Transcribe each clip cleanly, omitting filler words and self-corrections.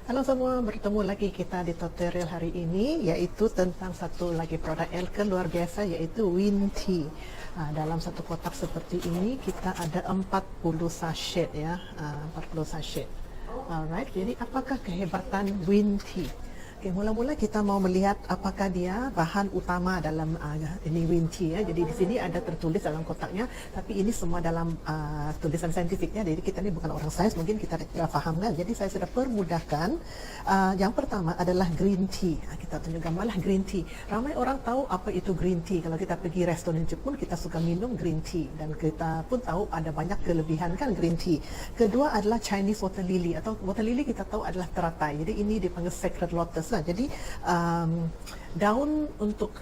Halo semua, bertemu lagi kita di tutorial hari ini yaitu tentang satu lagi produk Elke luar biasa yaitu Winty. Dalam satu kotak seperti ini kita ada 40 sachet ya, 40 sachet. Alright, jadi apakah kehebatan Winty? Okay, mula-mula kita mau melihat apakah dia bahan utama dalam ini Winty ya. Jadi di sini ada tertulis dalam kotaknya, tapi ini semua dalam tulisan saintifiknya. Jadi kita ini bukan orang sains, mungkin kita tidak faham kan. Jadi saya sudah permudahkan. Yang pertama adalah green tea. Kita tunjuk gambarlah green tea. Ramai orang tahu apa itu green tea. Kalau kita pergi restoran Jepun, kita suka minum green tea dan kita pun tahu ada banyak kelebihan kan green tea. Kedua adalah Chinese water lily atau water lily kita tahu adalah teratai. Jadi ini dipanggil sacred lotus. Jadi daun untuk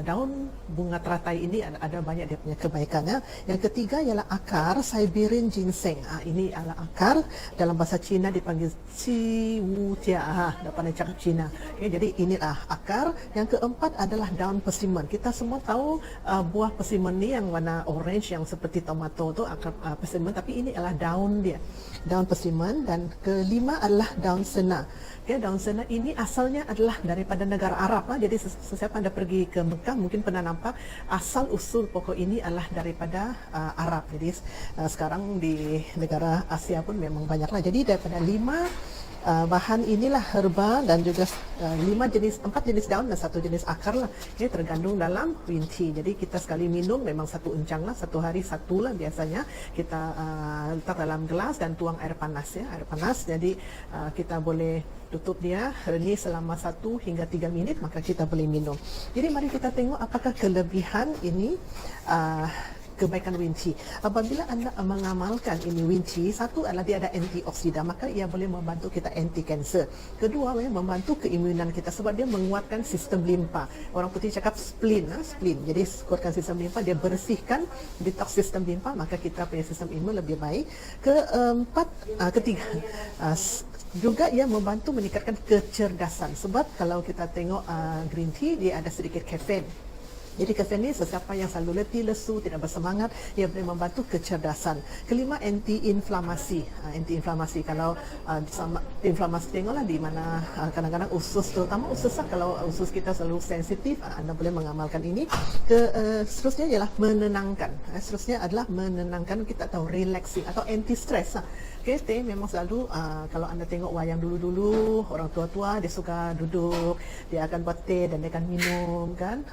daun bunga teratai ini ada banyak dia punya kebaikannya. Yang ketiga ialah akar Siberian ginseng. Ini adalah akar, dalam bahasa Cina dipanggil Qi Wu Jia. Dah pandai cakap Cina. Okay, jadi inilah akar. Yang keempat adalah daun persimmon. Kita semua tahu buah persimmon ni yang warna orange yang seperti tomato tu akar persimmon, tapi ini adalah daun dia. Daun persimmon. Dan kelima adalah daun sena. Okay, daun sena ini asalnya adalah daripada negara Arab. Jadi sesiapa anda pergi ke Mekah mungkin pernah nampak asal usul pokok ini adalah daripada Arab. Jadi sekarang di negara Asia pun memang banyaklah. Jadi daripada 5 bahan inilah herba dan juga 4 jenis daun dan 1 jenis akar lah. Ini tergandung dalam Winty. Jadi kita sekali minum memang 1 encang lah, 1 hari 1 lah biasanya. Kita letak dalam gelas dan tuang air panas ya, air panas. Jadi kita boleh tutup dia, renih selama 1 hingga 3 minit, maka kita boleh minum. Jadi mari kita tengok apakah kelebihan ini kebaikan Winty. Apabila anda mengamalkan ini Winty, satu adalah dia ada antioksida, maka ia boleh membantu kita anti kanser. Kedua, membantu keimunan kita sebab dia menguatkan sistem limpa. Orang putih cakap spleen. Jadi kuatkan sistem limpa, dia bersihkan, detox sistem limpa, maka kita punya sistem imun lebih baik. Ketiga, juga ia membantu meningkatkan kecerdasan sebab kalau kita tengok green tea dia ada sedikit kafein. Jadi kafein ni sesiapa yang selalu letih, lesu, tidak bersemangat, ia boleh membantu kecerdasan. Kelima, anti-inflamasi. Anti-inflamasi kalau inflamasi tengoklah di mana kadang-kadang usus, terutama usus kalau usus kita selalu sensitif, anda boleh mengamalkan ini. Seterusnya ialah menenangkan. Seterusnya adalah menenangkan, kita tahu relaxing atau anti-stress. Okay, teh memang selalu kalau anda tengok wayang dulu-dulu, orang tua-tua dia suka duduk, dia akan buat teh dan dia akan minum kan.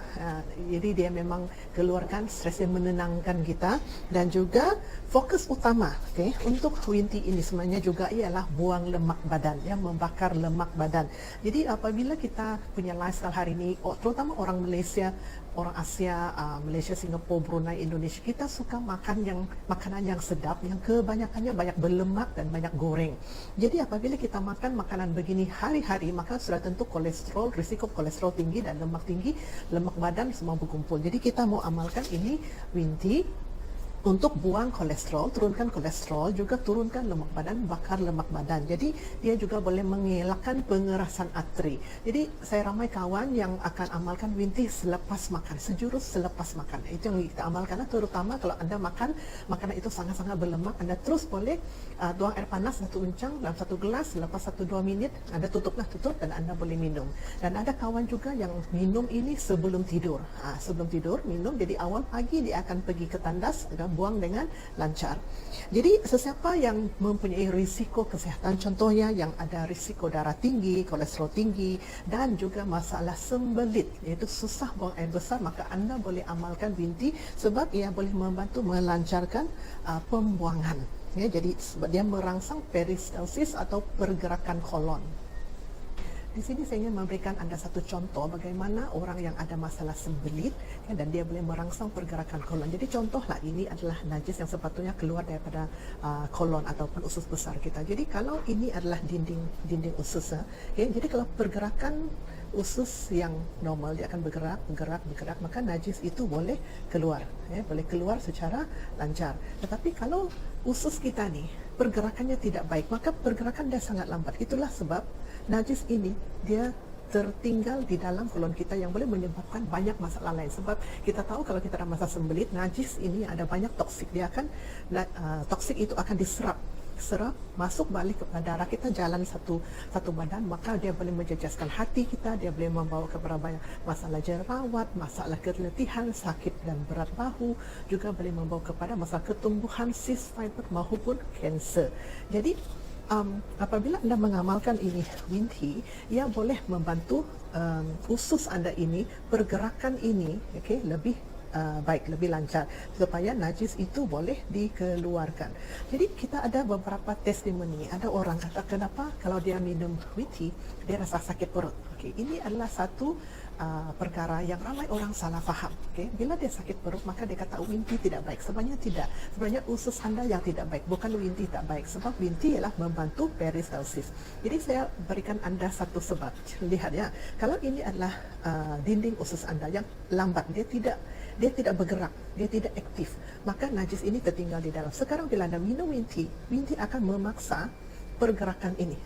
Jadi dia memang keluarkan stres yang menenangkan kita. Dan juga fokus utama untuk Winty ini sebenarnya juga ialah buang lemak badan, membakar lemak badan. Jadi apabila kita punya lifestyle hari ini, terutama orang Malaysia, orang Asia, Malaysia, Singapura, Brunei, Indonesia, kita suka makan makanan yang sedap, yang kebanyakannya banyak berlemak dan banyak goreng. Jadi apabila kita makan makanan begini hari-hari, maka sudah tentu kolesterol, risiko kolesterol tinggi dan lemak tinggi, lemak badan semua berkumpul. Jadi kita mau amalkan ini Winty untuk buang kolesterol, turunkan kolesterol, juga turunkan lemak badan, bakar lemak badan. Jadi dia juga boleh mengelakkan pengerasan arteri. Jadi saya ramai kawan yang akan amalkan Winty selepas makan, sejurus selepas makan. Itu yang kita amalkan, terutama kalau anda makan makanan itu sangat-sangat berlemak, anda terus boleh tuang air panas 1 encang dalam 1 gelas, selepas 1-2 minit anda tutup dan anda boleh minum. Dan ada kawan juga yang minum ini sebelum tidur. Sebelum tidur minum, jadi awal pagi dia akan pergi ke tandas, buang dengan lancar. Jadi sesiapa yang mempunyai risiko kesihatan, contohnya yang ada risiko darah tinggi, kolesterol tinggi dan juga masalah sembelit, iaitu susah buang air besar, maka anda boleh amalkan Winty sebab ia boleh membantu melancarkan pembuangan. Jadi sebab dia merangsang peristalsis atau pergerakan kolon. Di sini saya ingin memberikan anda satu contoh bagaimana orang yang ada masalah sembelit dan dia boleh merangsang pergerakan kolon. Jadi contohlah ini adalah najis yang sepatutnya keluar daripada kolon ataupun usus besar kita. Jadi kalau ini adalah dinding usus, jadi kalau pergerakan usus yang normal dia akan bergerak, maka najis itu boleh keluar, boleh keluar secara lancar. Tetapi kalau usus kita ni pergerakannya tidak baik, maka pergerakan dia sangat lambat. Itulah sebab najis ini dia tertinggal di dalam kolon kita yang boleh menyebabkan banyak masalah lain. Sebab kita tahu kalau kita ada masalah sembelit, najis ini ada banyak toksik, dia akan toksik itu akan diserap serap masuk balik kepada darah kita, jalan satu badan, maka dia boleh menjejaskan hati kita, dia boleh membawa kepada banyak masalah jerawat, masalah keletihan, sakit dan berat bahu, juga boleh membawa kepada masalah ketumbuhan, cyst fiber maupun kanser. Jadi apabila anda mengamalkan ini Wind Tea, ia boleh membantu usus anda ini, pergerakan ini lebih baik, lebih lancar, supaya najis itu boleh dikeluarkan. Jadi kita ada beberapa testimoni. Ada orang kata kenapa kalau dia minum Wind Tea dia rasa sakit perut. Ini adalah satu perkara yang ramai orang salah faham. Bila dia sakit perut maka dia kata Wind Tea tidak baik. Sebenarnya tidak. Sebenarnya usus anda yang tidak baik, bukan Wind Tea tak baik. Sebab Wind Tea ialah membantu peristalsis. Jadi saya berikan anda satu sebab. Lihat ya, kalau ini adalah dinding usus anda yang lambat, dia tidak bergerak, dia tidak aktif, maka najis ini tertinggal di dalam. Sekarang bila anda minum Wind Tea akan memaksa pergerakan ini,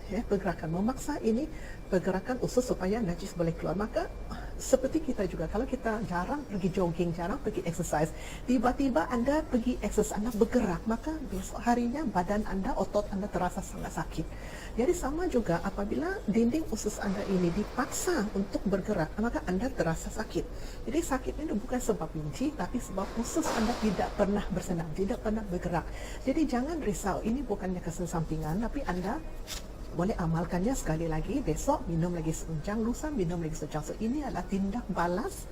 memaksa ini pergerakan usus supaya najis boleh keluar. Maka seperti kita juga, kalau kita jarang pergi jogging, jarang pergi exercise, tiba-tiba anda pergi exercise, anda bergerak, maka besok harinya badan anda, otot anda terasa sangat sakit. Jadi sama juga apabila dinding usus anda ini dipaksa untuk bergerak, maka anda terasa sakit. Jadi sakit ini bukan sebab Wind Tea, tapi sebab usus anda tidak pernah bersenam, tidak pernah bergerak. Jadi jangan risau, ini bukannya kesensampingan, tapi anda boleh amalkannya sekali lagi, besok minum lagi seunjang, lusa minum lagi seunjang. So ini adalah tindak balas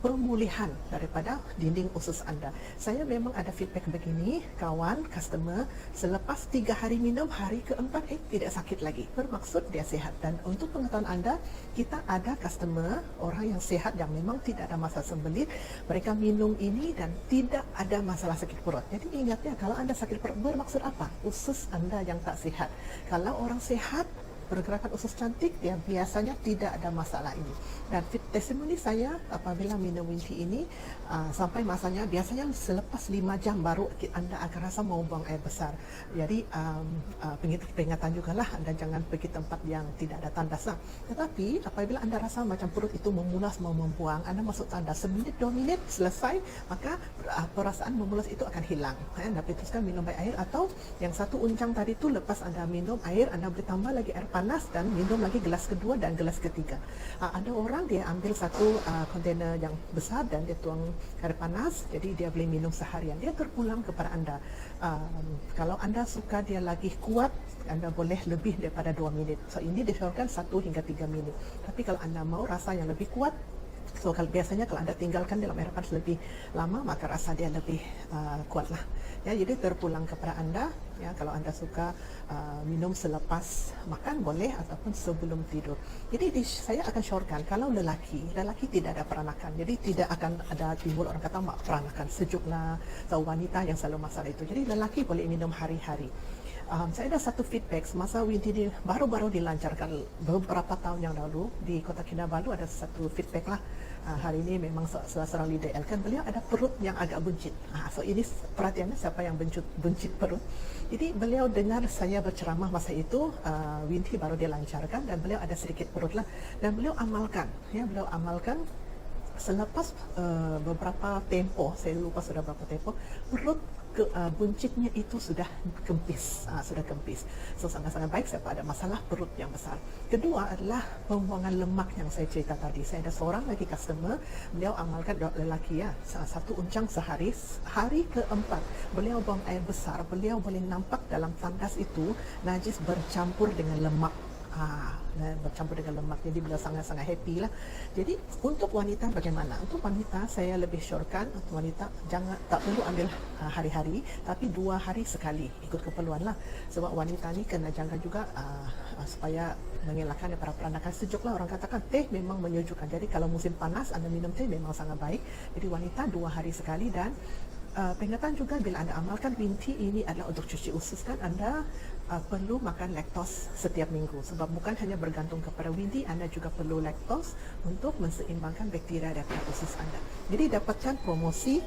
pemulihan daripada dinding usus anda. Saya memang ada feedback begini, kawan, customer, selepas 3 hari minum, hari keempat tidak sakit lagi. Bermaksud dia sehat. Dan untuk pengetahuan anda, kita ada customer, orang yang sehat yang memang tidak ada masalah sembelit, mereka minum ini dan tidak ada masalah sakit perut. Jadi ingat ya, kalau anda sakit perut, bermaksud apa? Usus anda yang tak sihat. Kalau orang sehat, pergerakan usus cantik, dia biasanya tidak ada masalah ini. Dan testimoni saya apabila minum Wind Tea ini sampai masanya biasanya selepas 5 jam baru anda akan rasa mau buang air besar. Jadi peringatan juga lah, anda jangan pergi tempat yang tidak ada tandas lah. Tetapi apabila anda rasa macam perut itu memulas mau membuang, anda masuk tandas, 1 minit 2 minit selesai, maka perasaan memulas itu akan hilang. Anda teruskan minum air, atau yang satu unjang tadi itu lepas anda minum air, anda boleh tambah lagi air panas dan minum lagi gelas kedua dan gelas ketiga. Ada orang dia ambil satu kontainer yang besar dan dia tuang air panas, jadi dia boleh minum seharian. Dia terpulang kepada anda. Kalau anda suka dia lagi kuat, anda boleh lebih daripada 2 minit. So ini disyaratkan 1 hingga 3 minit. Tapi kalau anda mau rasa yang lebih kuat, so kalau biasanya kalau anda tinggalkan dalam air panas lebih lama, maka rasa dia lebih kuat lah. Ya, jadi terpulang kepada anda. Ya, kalau anda suka minum selepas makan boleh, ataupun sebelum tidur. Jadi saya akan syorkan kalau lelaki tidak ada peranakan, jadi tidak akan ada timbul orang kata mak peranakan sejuk lah, atau wanita yang selalu masalah itu. Jadi lelaki boleh minum hari-hari. Saya ada satu feedback semasa Wind Tea baru-baru dilancarkan beberapa tahun yang lalu di Kota Kinabalu. Ada satu feedback lah. Hari ini memang salah seorang leader Elkan, beliau ada perut yang agak buncit. So ini perhatiannya siapa yang buncit perut. Jadi beliau dengar saya berceramah masa itu, Wind Tea baru dilancarkan dan beliau ada sedikit perut lah, dan beliau amalkan. Ya, beliau amalkan selepas beberapa tempoh, saya lupa sudah berapa tempoh, perut buncitnya itu sudah kempis, So sangat-sangat baik siapa ada masalah perut yang besar. Kedua adalah pembuangan lemak yang saya cerita tadi. Saya ada seorang lagi customer, beliau amalkan, lelaki ya, 1 uncang sehari. Hari keempat beliau buang air besar, beliau boleh nampak dalam tandas itu najis bercampur dengan lemak. Bercampur dengan lemak, jadi beliau sangat-sangat happy lah. Jadi untuk wanita bagaimana? Untuk wanita saya lebih syorkan, untuk wanita tak perlu ambil hari-hari, tapi 2 hari sekali, ikut keperluan lah. Sebab wanita ni kena jaga juga supaya mengelakkan para peranakan sejuk lah. Orang katakan teh memang menyejukkan, jadi kalau musim panas anda minum teh memang sangat baik. Jadi wanita 2 hari sekali. Dan peringatan juga bila anda amalkan Wind Tea ini adalah untuk cuci usus, kan anda perlu makan laktos setiap minggu. Sebab bukan hanya bergantung kepada Wind Tea, anda juga perlu laktos untuk menseimbangkan bakteria daripada usus anda. Jadi dapatkan promosi,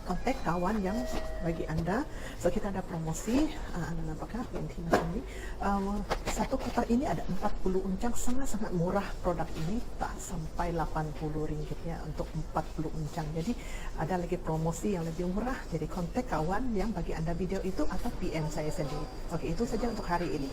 kontak kawan yang bagi anda. So kita ada promosi, anda nampakkah Wind Tea macam ni, satu kotak ini ada 40 uncang, sangat-sangat murah produk ini, tak sampai RM80 ya untuk 40 uncang. Jadi ada lagi promosi yang lebih murah, jadi kontak kawan yang bagi Anda video itu atau PM saya sendiri. Oke, itu saja untuk hari ini.